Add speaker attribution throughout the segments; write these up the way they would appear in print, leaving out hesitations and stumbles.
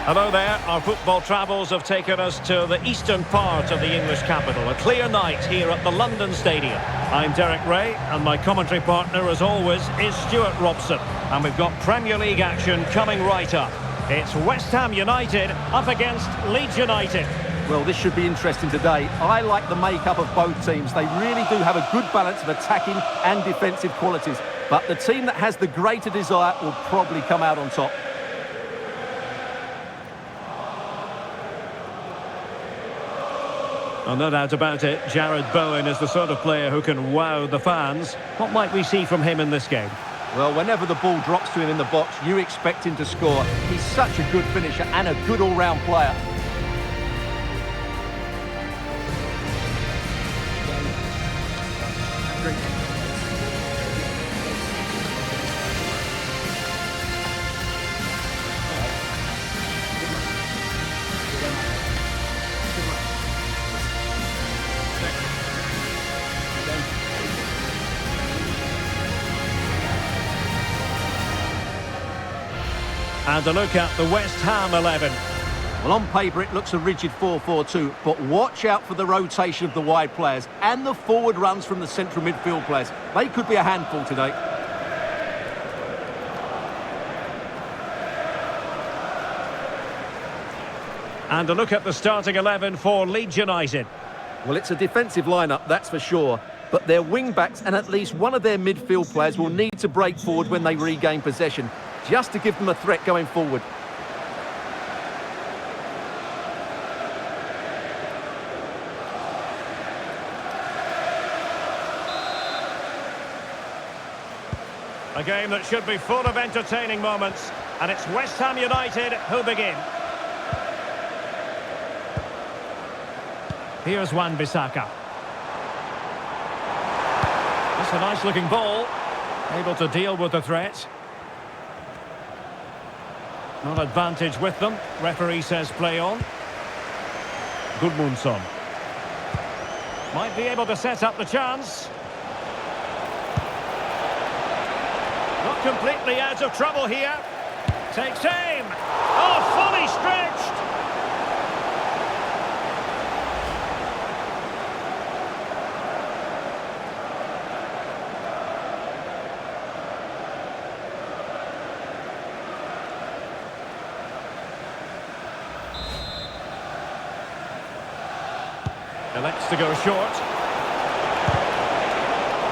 Speaker 1: Hello there. Our football travels have taken us to the eastern part of the English capital. A clear night here at the London Stadium. I'm Derek Ray, and my commentary partner, as always, is Stuart Robson. And we've got Premier League action coming right up. It's West Ham United up against Leeds United.
Speaker 2: Well, this should be interesting today. I like the makeup of both teams. They really do have a good balance of attacking and defensive qualities. But the team that has the greater desire will probably come out on top.
Speaker 1: Well, no doubt about it, Jarrod Bowen is the sort of player who can wow the fans. What might we see from him in this game?
Speaker 2: Well, whenever the ball drops to him in the box, you expect him to score. He's such a good finisher and a good all-round player.
Speaker 1: And a look at the West Ham 11.
Speaker 2: Well, on paper it looks a rigid 4-4-2, but watch out for the rotation of the wide players and the forward runs from the central midfield players. They could be a handful today.
Speaker 1: And a look at the starting 11 for Leeds United.
Speaker 2: Well, it's a defensive lineup, that's for sure. But their wing-backs and at least one of their midfield players will need to break forward when they regain possession, just to give them a threat going forward.
Speaker 1: A game that should be full of entertaining moments. And it's West Ham United who begin. Here's Wan-Bissaka. That's a nice-looking ball. Able to deal with the threat. Not advantage with them. Referee says play on. Gudmundsson. Might be able to set up the chance. Not completely out of trouble here. Takes aim. Oh, fully stretched. Elects to go short.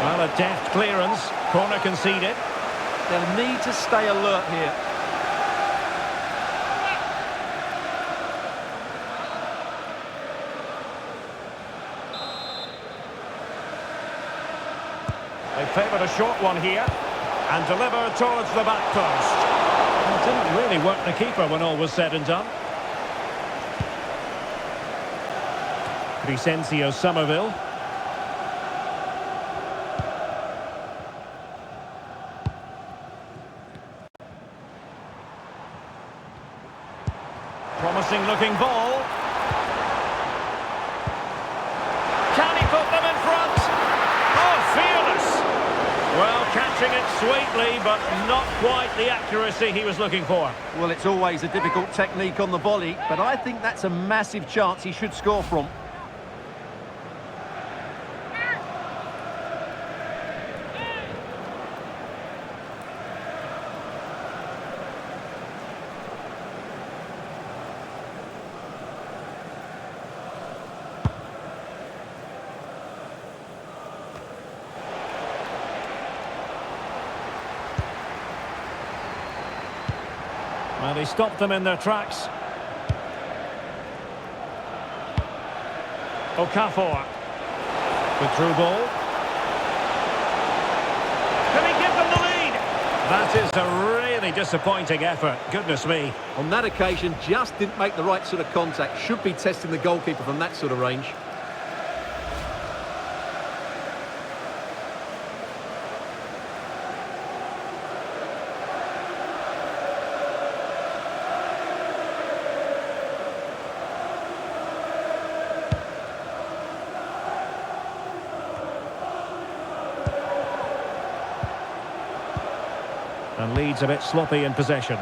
Speaker 1: Well, a deft clearance. Corner conceded.
Speaker 2: They'll need to stay alert here.
Speaker 1: They favoured a short one here and delivered towards the back post. It didn't really work the keeper when all was said and done. Crescencio Somerville. Promising looking ball. Can he put them in front? Oh, fearless! Well, catching it sweetly, but not quite the accuracy he was looking for.
Speaker 2: Well, it's always a difficult technique on the volley, but I think that's a massive chance he should score from.
Speaker 1: Well, he stopped them in their tracks. Okafor. Good through ball. Can he give them the lead? That is a really disappointing effort. Goodness me.
Speaker 2: On that occasion, just didn't make the right sort of contact. Should be testing the goalkeeper from that sort of range.
Speaker 1: And Leeds a bit sloppy in possession.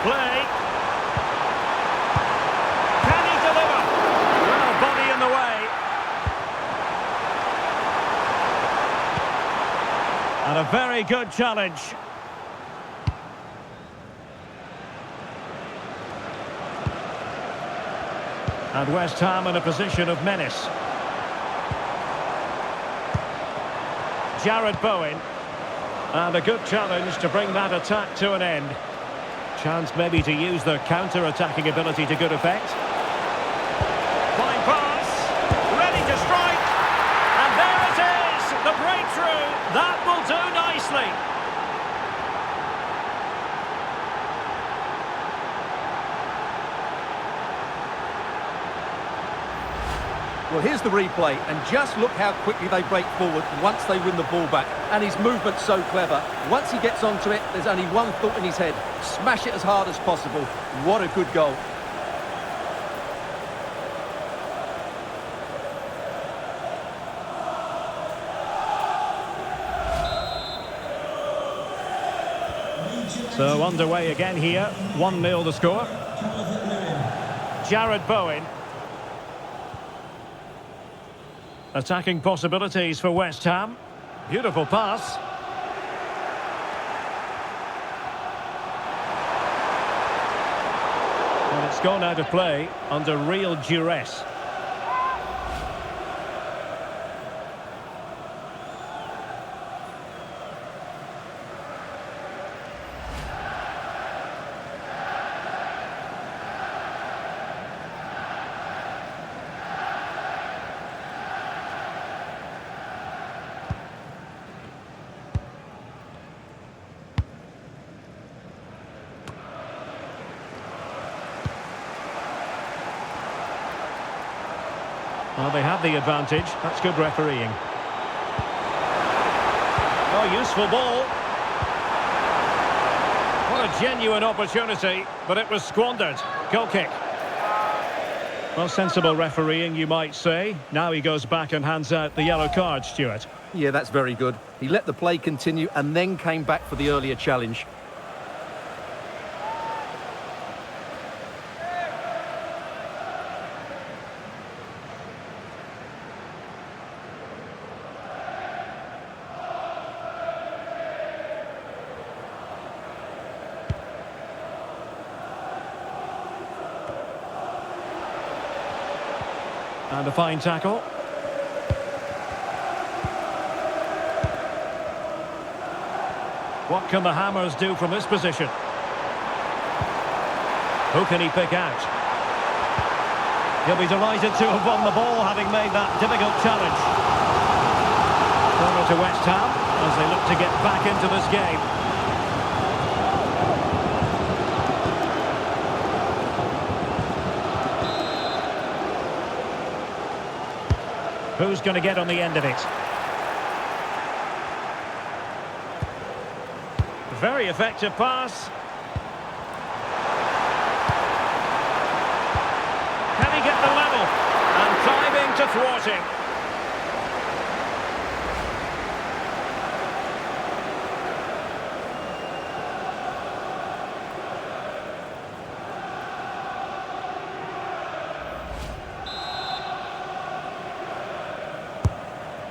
Speaker 1: play. Can he deliver? Well, body in the way. And a very good challenge. And West Ham in a position of menace. Jared Bowen. And a good challenge to bring that attack to an end. Chance maybe to use their counter-attacking ability to good effect. Fine pass. Ready to strike. And there it is. The breakthrough. That will do nicely.
Speaker 2: Well, here's the replay, and just look how quickly they break forward once they win the ball back. And his movement's so clever. Once he gets onto it, there's only one thought in his head. Smash it as hard as possible. What a good goal.
Speaker 1: So underway again here. 1-0 the score. Jared Bowen. Attacking possibilities for West Ham. Beautiful pass. And it's gone out of play under real duress. Well, they have the advantage. That's good refereeing. Oh, useful ball. What a genuine opportunity, but it was squandered. Goal kick. Well, sensible refereeing, you might say. Now he goes back and hands out the yellow card, Stuart.
Speaker 2: Yeah, that's very good. He let the play continue and then came back for the earlier challenge.
Speaker 1: And a fine tackle. What can the Hammers do from this position? Who can he pick out? He'll be delighted to have won the ball, having made that difficult challenge. Corner to West Ham as they look to get back into this game. Who's going to get on the end of it? Very effective pass. Can he get the level? And diving to thwart him.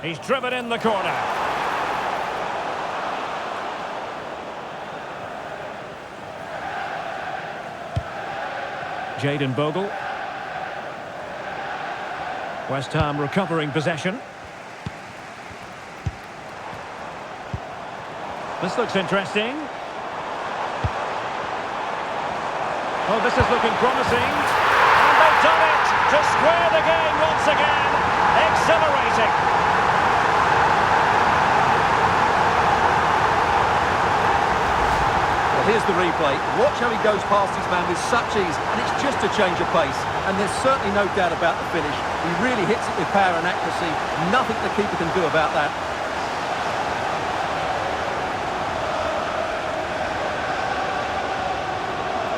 Speaker 1: He's driven in the corner. Jayden Bogle. West Ham recovering possession. This looks interesting. Oh, this is looking promising. And they've done it to square the game once again. Exhilarating.
Speaker 2: Here's the replay. Watch how he goes past his man with such ease, and it's just a change of pace. And there's certainly no doubt about the finish. He really hits it with power and accuracy. Nothing the keeper can do about that.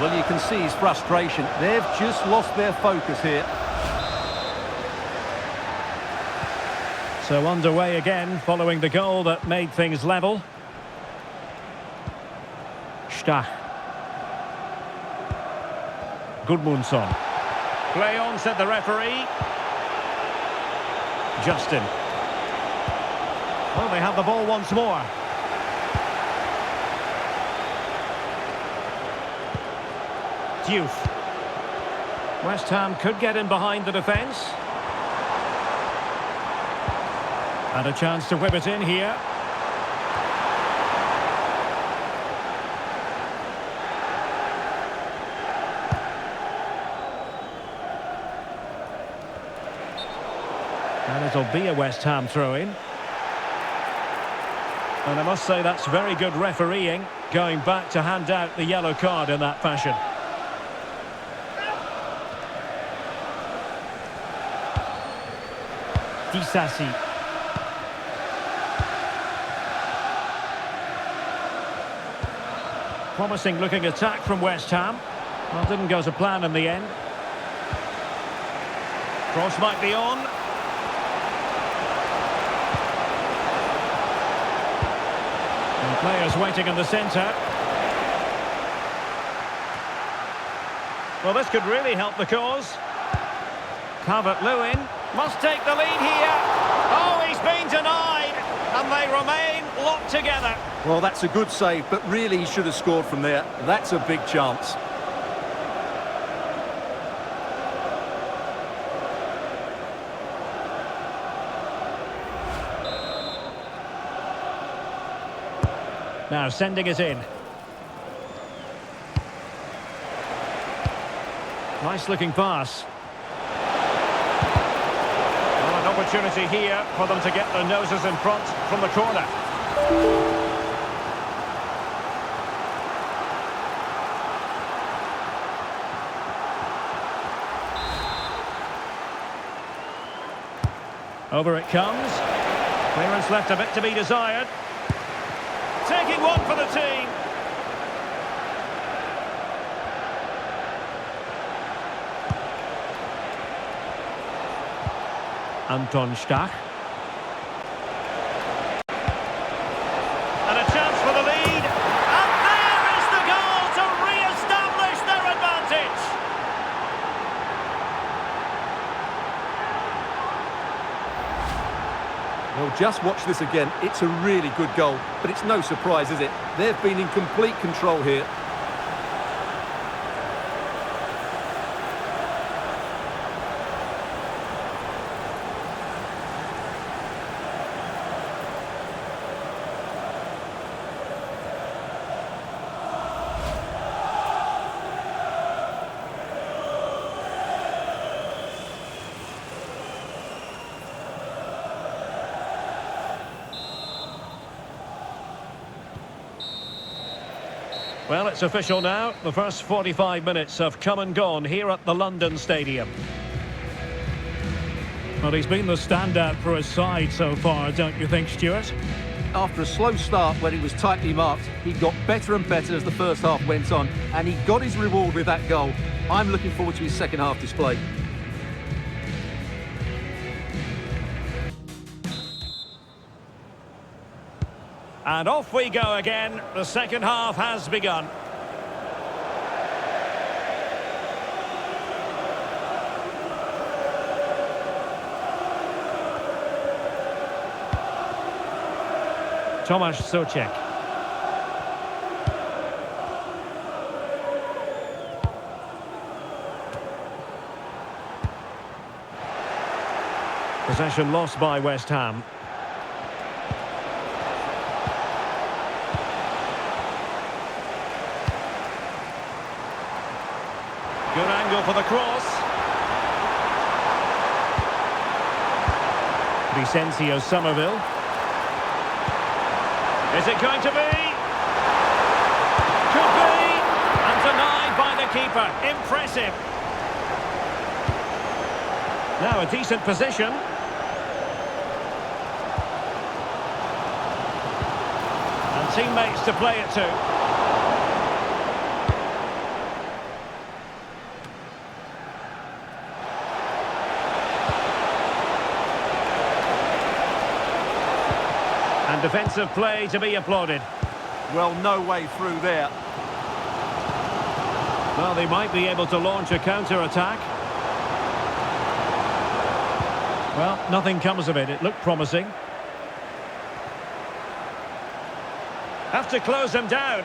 Speaker 2: Well, you can see his frustration. They've just lost their focus here.
Speaker 1: So underway again, following the goal that made things level. Stach. Gudmundsson. Play on, said the referee. Justin. Well, they have the ball once more. Diouf. West Ham could get in behind the defence. And a chance to whip it in here. And it'll be a West Ham throw-in. And I must say that's very good refereeing, going back to hand out the yellow card in that fashion. Disasi. Promising looking attack from West Ham. Well, didn't go to plan in the end. Cross might be on. And players waiting in the centre. Well, this could really help the cause. Calvert-Lewin must take the lead here. Oh, he's been denied. And they remain locked together.
Speaker 2: Well, that's a good save, but really he should have scored from there. That's a big chance.
Speaker 1: Now sending it in. Nice looking pass. Well, an opportunity here for them to get their noses in front from the corner. Over it comes. Clearance left a bit to be desired. Taking one for the team. Anton Stach. And a chance for the lead. And there is the goal to re-establish their advantage.
Speaker 2: Well, just watch this again. It's a really good goal, but it's no surprise, is it? They've been in complete control here.
Speaker 1: Well, it's official now. The first 45 minutes have come and gone here at the London Stadium. Well, he's been the standout for his side so far, don't you think, Stuart?
Speaker 2: After a slow start when he was tightly marked, he got better and better as the first half went on, and he got his reward with that goal. I'm looking forward to his second half display.
Speaker 1: And off we go again. The second half has begun. Tomasz Souček. Possession lost by West Ham. Good angle for the cross. Vicencio Somerville. Is it going to be? Could be! And denied by the keeper. Impressive. Now a decent position. And teammates to play it to. And defensive play to be applauded.
Speaker 2: Well, no way through there.
Speaker 1: Well, they might be able to launch a counter-attack. Well, nothing comes of it. It looked promising. Have to close them down.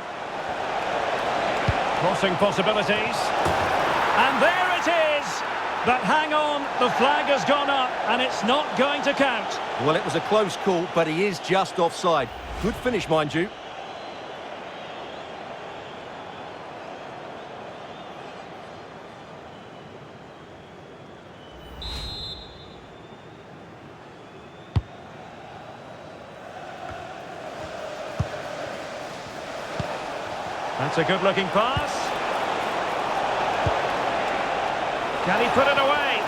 Speaker 1: Crossing possibilities. And there it is! But hang on, the flag has gone up and it's not going to count.
Speaker 2: Well, it was a close call, but he is just offside. Good finish, mind you.
Speaker 1: That's a good-looking pass. Can he put it away?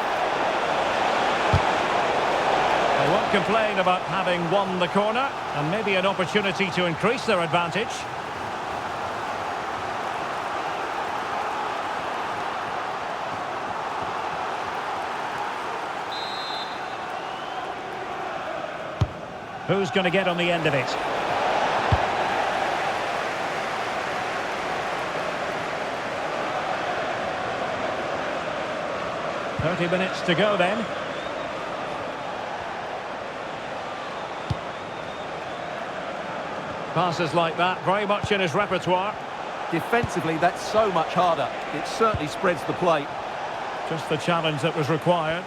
Speaker 1: They won't complain about having won the corner, and maybe an opportunity to increase their advantage. Who's going to get on the end of it? "30 minutes to go then." Passes like that, very much in his repertoire.
Speaker 2: Defensively, that's so much harder. It certainly spreads the play.
Speaker 1: Just the challenge that was required.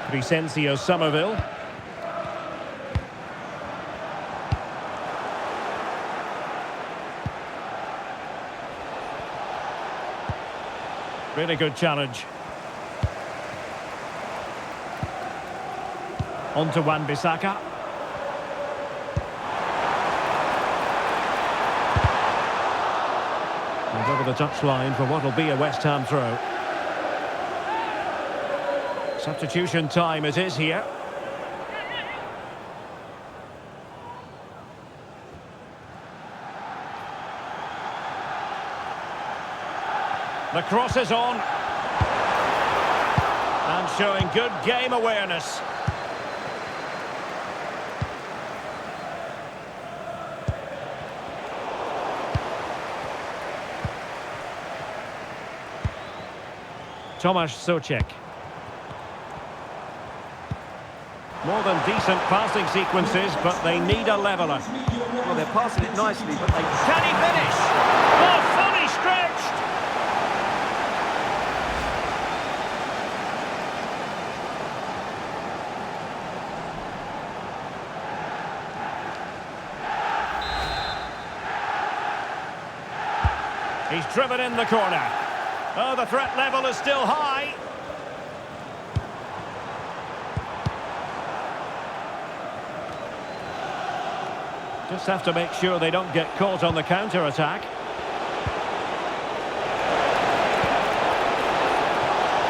Speaker 1: Vicencio Somerville. Really good challenge. On to Wan-Bissaka. And over the touchline for what will be a West Ham throw. Substitution time it is here. The cross is on. And showing good game awareness. Tomasz Souček. More than decent passing sequences, but they need a leveller.
Speaker 2: Well, they're passing it nicely, but they...
Speaker 1: Can he finish? Oh, fully stretched! He's driven in the corner. Oh, the threat level is still high. Just have to make sure they don't get caught on the counter-attack.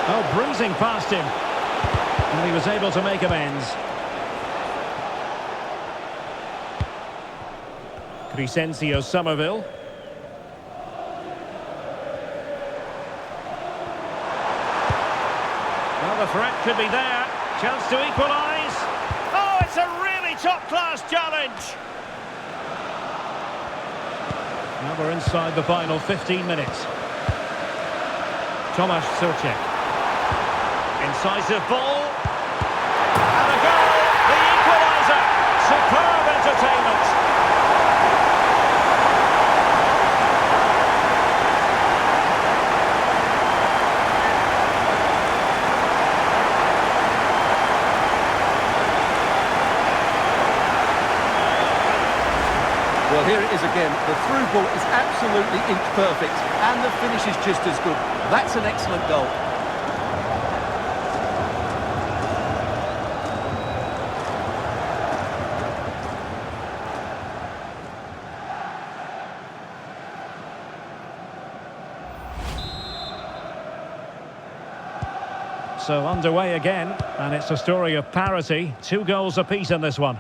Speaker 1: Oh, breezing past him. And he was able to make amends. Vicencio Somerville. Well, the threat could be there. Chance to equalise. Oh, it's a really top-class challenge. Now we're inside the final 15 minutes. Tomasz Souček. Incisive ball. And a goal! The equaliser! Superb entertainment!
Speaker 2: Well, here it is again. The through ball is absolutely inch perfect, and the finish is just as good. That's an excellent goal.
Speaker 1: So underway again, and it's a story of parity. 2 goals apiece in this one.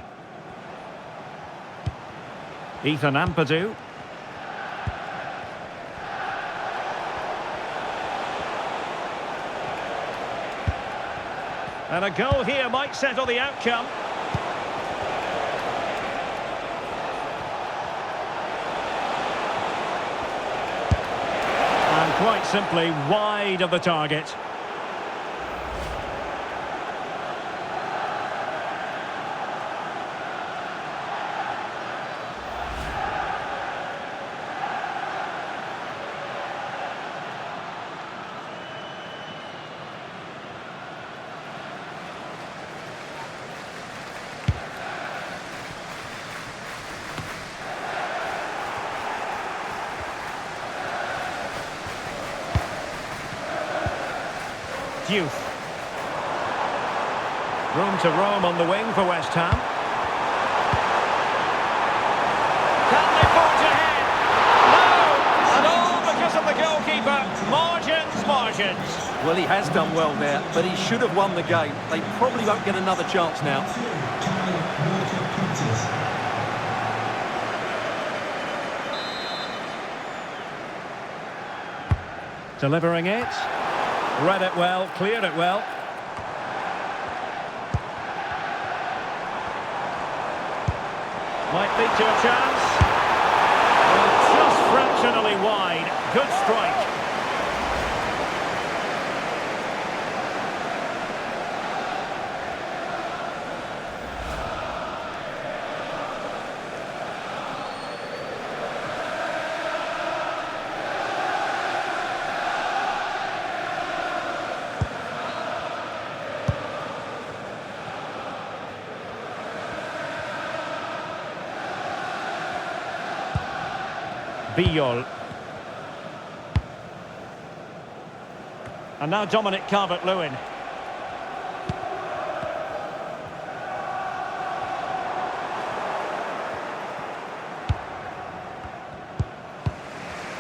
Speaker 1: Ethan Ampadu. And a goal here might settle the outcome. quite simply wide of the target. Youth. Room to roam on the wing for West Ham. Can they forge ahead? No! And all because of the goalkeeper. Margins.
Speaker 2: Well, he has done well there, but he should have won the game. They probably won't get another chance now.
Speaker 1: Delivering it. Read it well, cleared it well. Might lead to a chance. Well, just fractionally wide. Good strike. Biol. And now Dominic Calvert-Lewin.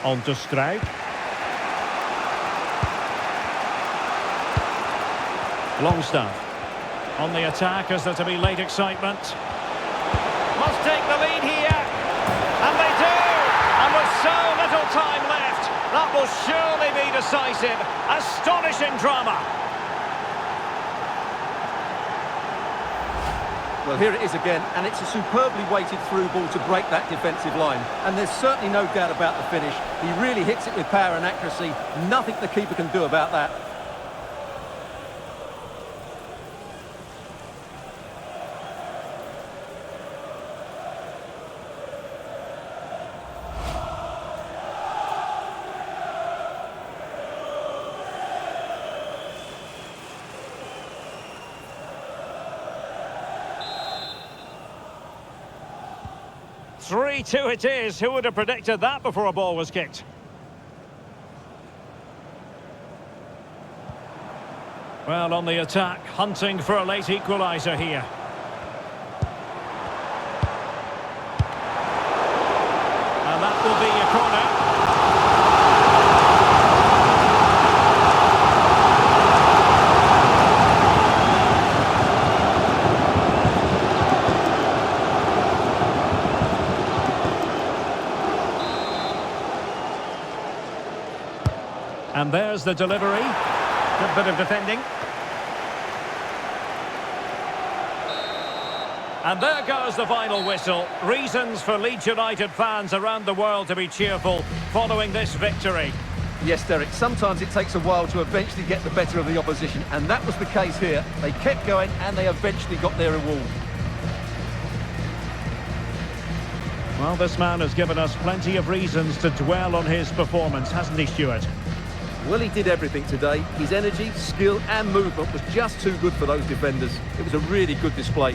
Speaker 1: On to Struijk. Longstaff. On the attack as there to be late excitement. Must take the lead here. And they do! And with so little time left, that will surely be decisive. Astonishing drama.
Speaker 2: Well, here it is again, and it's a superbly weighted through ball to break that defensive line. And there's certainly no doubt about the finish. He really hits it with power and accuracy. Nothing the keeper can do about that.
Speaker 1: Three-two it is. Who would have predicted that before a ball was kicked? Well, on the attack, hunting for a late equaliser here. And that will be a corner. And there's the delivery. Good bit of defending. And there goes the final whistle. Reasons for Leeds United fans around the world to be cheerful following this victory.
Speaker 2: Yes, Derek, sometimes it takes a while to eventually get the better of the opposition, and that was the case here. They kept going and they eventually got their reward.
Speaker 1: Well, this man has given us plenty of reasons to dwell on his performance, hasn't he, Stuart?
Speaker 2: Well, he did everything today. His energy, skill and movement was just too good for those defenders. It was a really good display.